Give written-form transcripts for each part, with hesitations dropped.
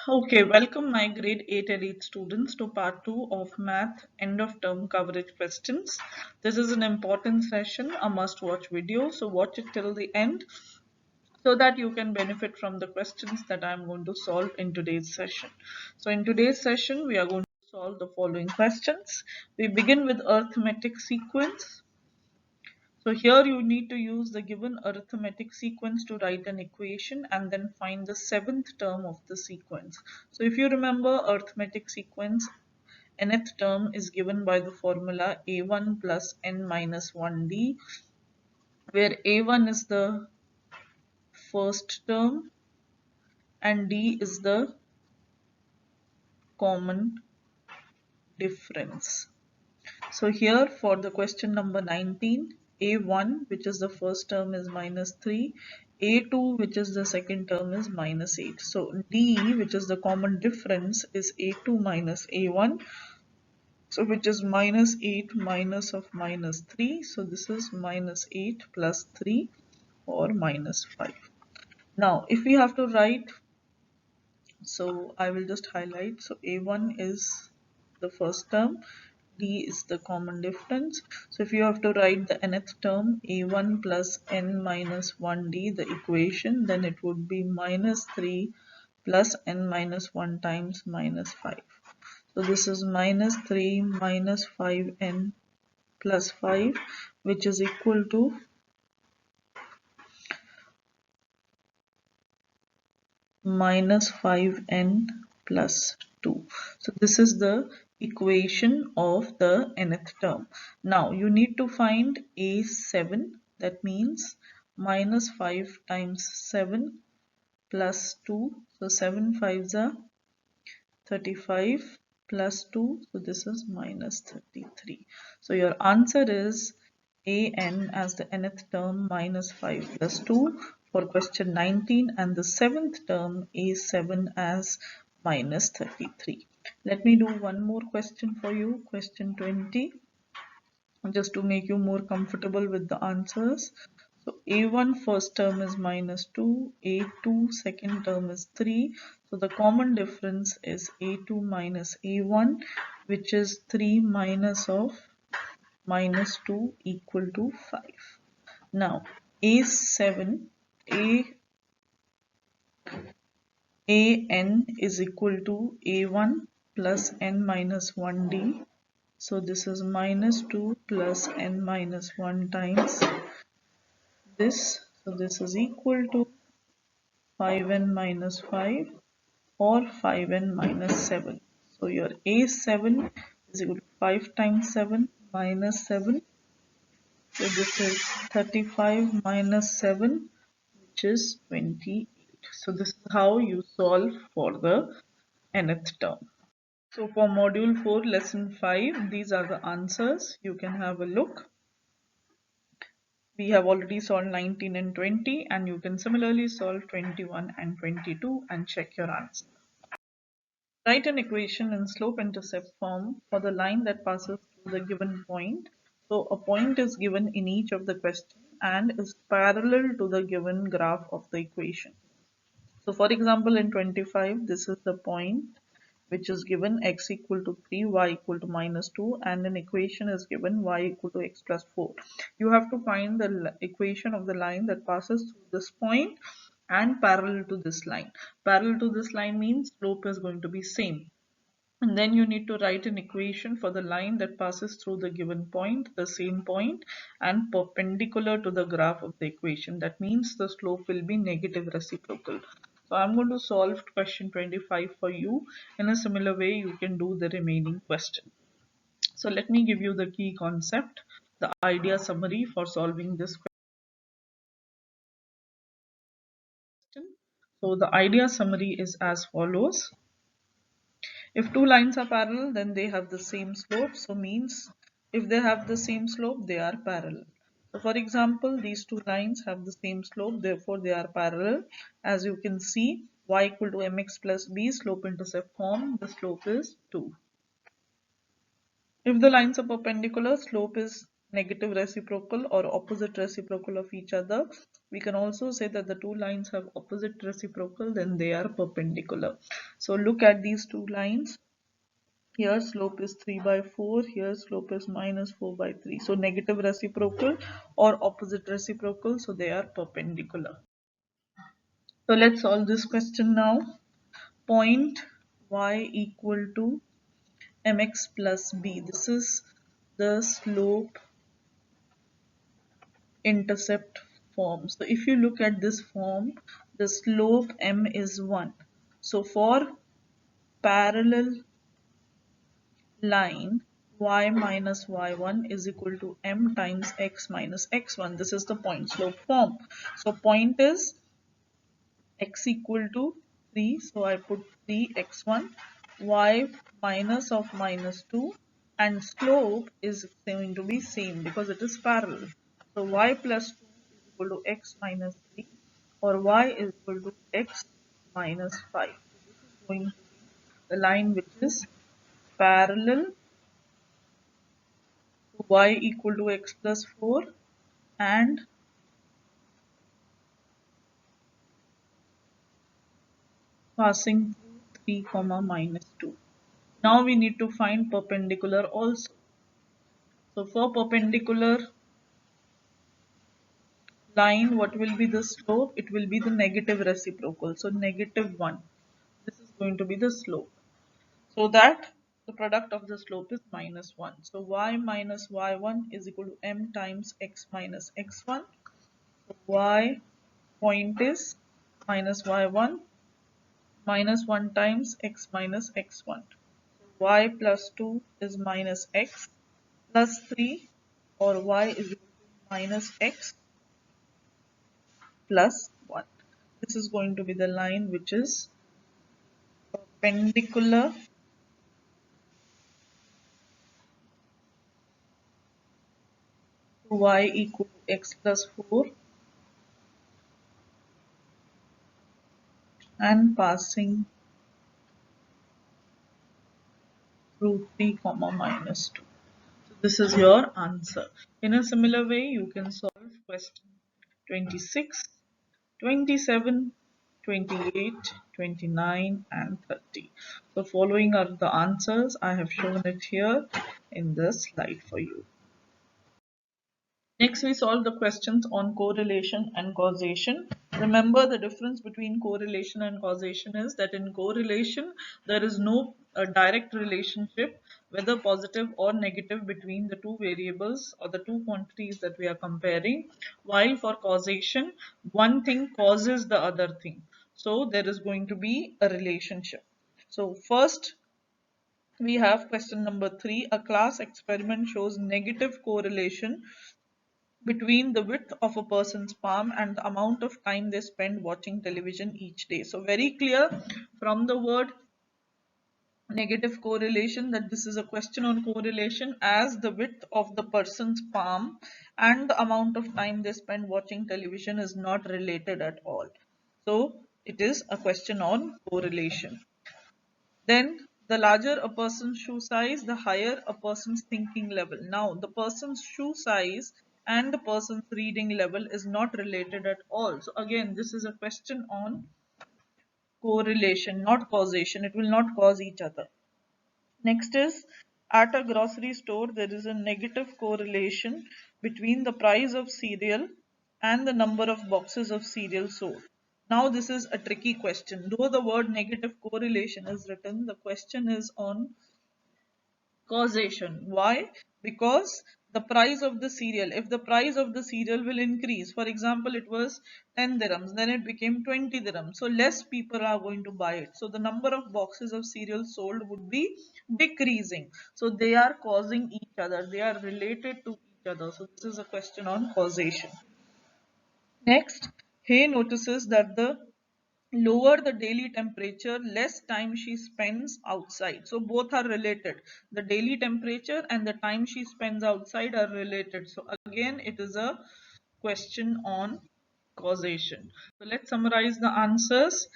Okay, welcome my grade 8 elite students to part 2 of math end of term coverage questions. This is an important session, a must watch video, so watch it till the end so that you can benefit from the questions that I am going to solve in today's session. So in today's session we are going to solve the following questions. We begin with arithmetic sequence. So here you need to use the given arithmetic sequence to write an equation and then find the seventh term of the sequence. So if you remember arithmetic sequence, nth term is given by the formula a1 plus n minus 1d, where a1 is the first term and d is the common difference. So here for the question number 19, a1 which is the first term is minus 3, a2 which is the second term is minus 8. So d which is the common difference is a2 minus a1, so which is minus 8 minus of minus 3. So this is minus 8 plus 3 or minus 5. Now if we have to write, so I will just highlight. So a1 is the first term, d is the common difference. So if you have to write the nth term a1 plus n minus 1d, the equation, then it would be minus 3 plus n minus 1 times minus 5. So this is minus 3 minus 5n plus 5, which is equal to minus 5n plus 2. So this is the equation of the nth term. Now you need to find a7, that means minus 5 times 7 plus 2. So 7 5s are 35 plus 2. So this is minus 33. So your answer is an as the nth term minus 5 plus 2 for question 19, and the seventh term a7 as minus 33. Let me do one more question for you, question 20, just to make you more comfortable with the answers. So a1 first term is minus 2, a2 second term is 3. So the common difference is a2 minus a1, which is 3 minus of minus 2 equal to 5. Now a7, an is equal to a1 plus n minus 1d. So this is minus 2 plus n minus 1 times this. So this is equal to 5n minus 5 or 5n minus 7. So your a7 is equal to 5 times 7 minus 7. So this is 35 minus 7, which is 28. So this is how you solve for the nth term. So for module 4 lesson 5, these are the answers. You can have a look. We have already solved 19 and 20, and you can similarly solve 21 and 22 and check your answer. Write an equation in slope-intercept form for the line that passes through the given point. So a point is given in each of the questions and is parallel to the given graph of the equation. So for example, in 25, this is the point which is given x equal to 3, y equal to minus 2, and an equation is given y equal to x plus 4. You have to find the equation of the line that passes through this point and parallel to this line. Parallel to this line means slope is going to be same. And then you need to write an equation for the line that passes through the given point, the same point, and perpendicular to the graph of the equation. That means the slope will be negative reciprocal. So I'm going to solve question 25 for you. In a similar way, you can do the remaining question. So let me give you the key concept, the idea summary for solving this question. So the idea summary is as follows. If two lines are parallel, then they have the same slope. So means if they have the same slope, they are parallel. So for example, these two lines have the same slope, therefore they are parallel. As you can see, y equal to mx plus b, slope-intercept form, the slope is 2. If the lines are perpendicular, slope is negative reciprocal or opposite reciprocal of each other. We can also say that the two lines have opposite reciprocal, then they are perpendicular. So look at these two lines. Here slope is 3 by 4, here slope is minus 4 by 3. So negative reciprocal or opposite reciprocal, so they are perpendicular. So let's solve this question now. Point y equal to mx plus b. This is the slope intercept form. So if you look at this form, the slope m is 1. So for parallel line, y minus y1 is equal to m times x minus x1. This is the point slope form. So point is x equal to 3, so I put 3x1, y minus of minus 2, and slope is going to be same because it is parallel. So y plus 2 is equal to x minus 3, or y is equal to x minus 5. So this is going to be the line which is parallel to y equal to x plus 4 and passing through 3 comma minus 2. Now we need to find perpendicular also. So for perpendicular line, what will be the slope? It will be the negative reciprocal. So negative 1. This is going to be the slope. So that the product of the slope is minus 1. So y minus y1 is equal to m times x minus x1. So y point is minus y1 minus 1 times x minus x1. So y plus 2 is minus x plus 3, or y is equal to minus x plus 1. This is going to be the line which is perpendicular to y equal to x plus 4 and passing through 3 comma minus 2. So this is your answer. In a similar way, you can solve question 26, 27, 28, 29, and 30. So following are the answers. I have shown it here in the slide for you. Next, we solve the questions on correlation and causation. Remember, the difference between correlation and causation is that in correlation, there is no direct relationship, whether positive or negative, between the two variables or the two quantities that we are comparing. While for causation, one thing causes the other thing. So there is going to be a relationship. So first, we have question number 3. A class experiment shows negative correlation between the width of a person's palm and the amount of time they spend watching television each day. So very clear from the word negative correlation that this is a question on correlation, as the width of the person's palm and the amount of time they spend watching television is not related at all. So it is a question on correlation. Then the larger a person's shoe size, the higher a person's thinking level. Now the person's shoe size and the person's reading level is not related at all. So again, this is a question on correlation, not causation. It will not cause each other. Next is, at a grocery store, there is a negative correlation between the price of cereal and the number of boxes of cereal sold. Now this is a tricky question. Though the word negative correlation is written, the question is on causation. Why? Because the price of the cereal, if the price of the cereal will increase, for example, it was 10 dirhams, then it became 20 dirhams. So less people are going to buy it. So the number of boxes of cereal sold would be decreasing. So they are causing each other. They are related to each other. So this is a question on causation. Next, Hay notices that the lower the daily temperature, less time she spends outside. So both are related. The daily temperature and the time she spends outside are related. So again, it is a question on causation. So let's summarize the answers.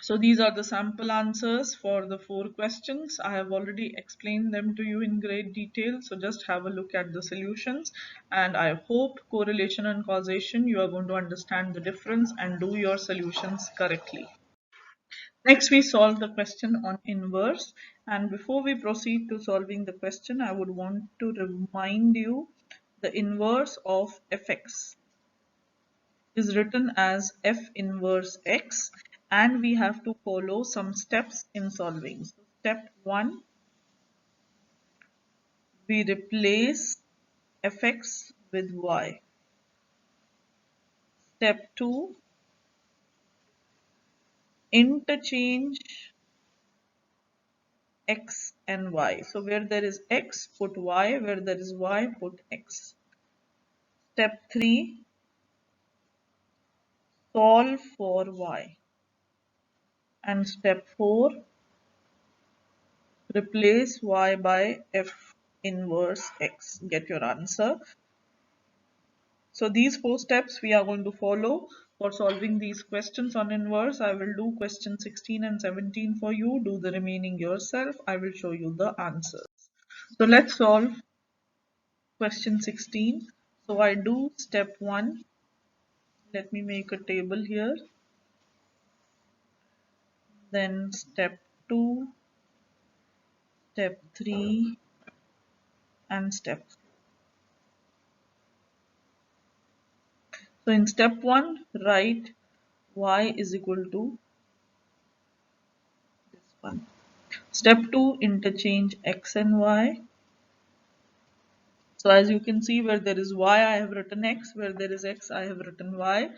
So these are the sample answers for the 4 questions. I have already explained them to you in great detail. So just have a look at the solutions, and I hope correlation and causation you are going to understand the difference and do your solutions correctly. Next, we solve the question on inverse. And before we proceed to solving the question, I would want to remind you the inverse of fx is written as f inverse x, and we have to follow some steps in solving. So step 1, we replace fx with y. Step 2, interchange x and y. So where there is x, put y, where there is y, put x. Step 3, solve for y. And step 4, replace y by f inverse x. Get your answer. So these 4 steps we are going to follow for solving these questions on inverse. I will do question 16 and 17 for you. Do the remaining yourself. I will show you the answers. So let's solve question 16. So I do step 1. Let me make a table here. Then step 2, step 3, and step 4. So in step 1, write y is equal to this one. Step 2, interchange x and y. So as you can see, where there is y, I have written x, where there is x, I have written y.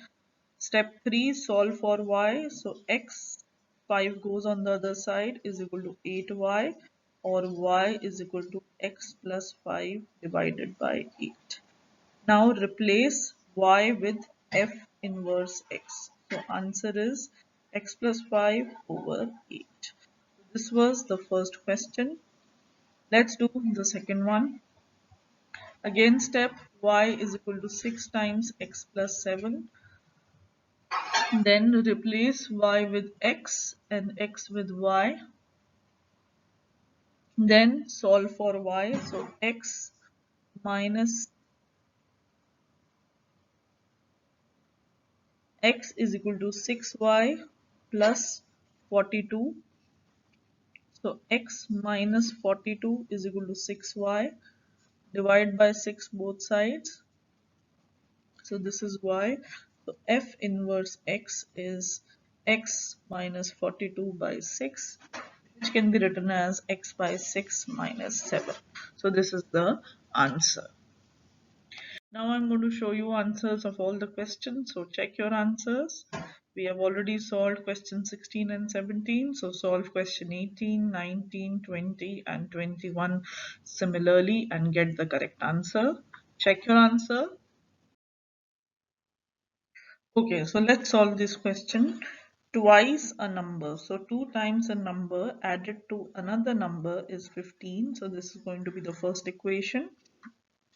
Step 3, solve for y. So x, 5 goes on the other side, is equal to 8y, or y is equal to x plus 5 divided by 8. Now replace y with f inverse x. So answer is x plus 5 over 8. This was the first question. Let's do the second one. Again, step y is equal to 6 times x plus 7. Then replace y with x and x with y. Then solve for y. So x minus x is equal to 6y plus 42. So x minus 42 is equal to 6y. Divide by 6 both sides. So this is y. So f inverse x is x minus 42 by 6, which can be written as x by 6 minus 7. So this is the answer. Now I'm going to show you answers of all the questions. So check your answers. We have already solved question 16 and 17. So solve question 18, 19, 20 and 21 similarly and get the correct answer. Check your answer. Okay, so let's solve this question. Twice a number. So 2 times a number added to another number is 15. So this is going to be the first equation.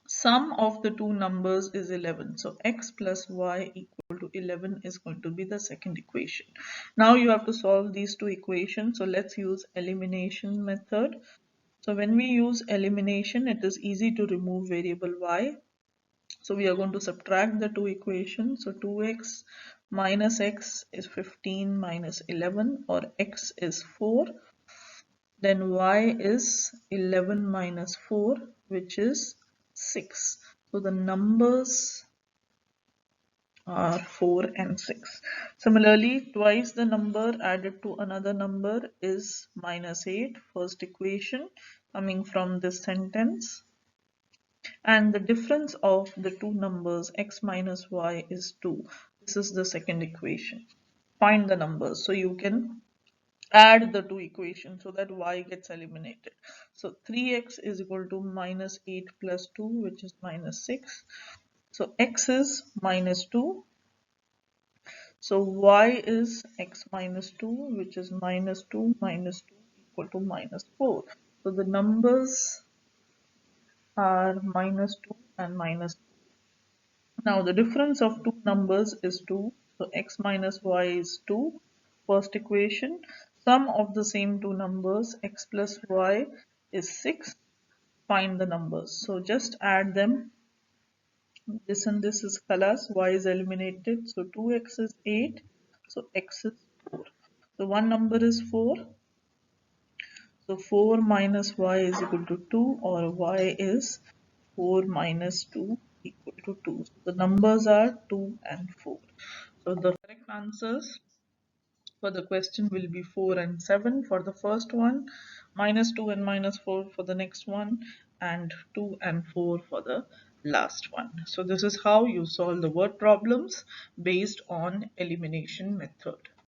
Sum of the two numbers is 11. So x plus y equal to 11 is going to be the second equation. Now you have to solve these two equations. So let's use elimination method. So when we use elimination, it is easy to remove variable y. So we are going to subtract the two equations. So 2x minus x is 15 minus 11, or x is 4. Then y is 11 minus 4, which is 6. So the numbers are 4 and 6. Similarly, twice the number added to another number is minus 8, first equation coming from this sentence. And the difference of the two numbers x minus y is 2. This is the second equation. Find the numbers so you can add the two equations so that y gets eliminated. So 3x is equal to minus 8 plus 2, which is minus 6. So x is minus 2. So y is x minus 2, which is minus 2 minus 2 equal to minus 4. So the numbers are minus 2 and minus 2. Now the difference of two numbers is 2. So x minus y is 2. First equation, sum of the same two numbers x plus y is 6. Find the numbers. So just add them. This and this is khalas, y is eliminated. So 2x is 8. So x is 4. So one number is 4. So 4 minus y is equal to 2, or y is 4 minus 2 equal to 2. So the numbers are 2 and 4. So the correct answers for the question will be 4 and 7 for the first one, minus 2 and minus 4 for the next one, and 2 and 4 for the last one. So this is how you solve the word problems based on elimination method.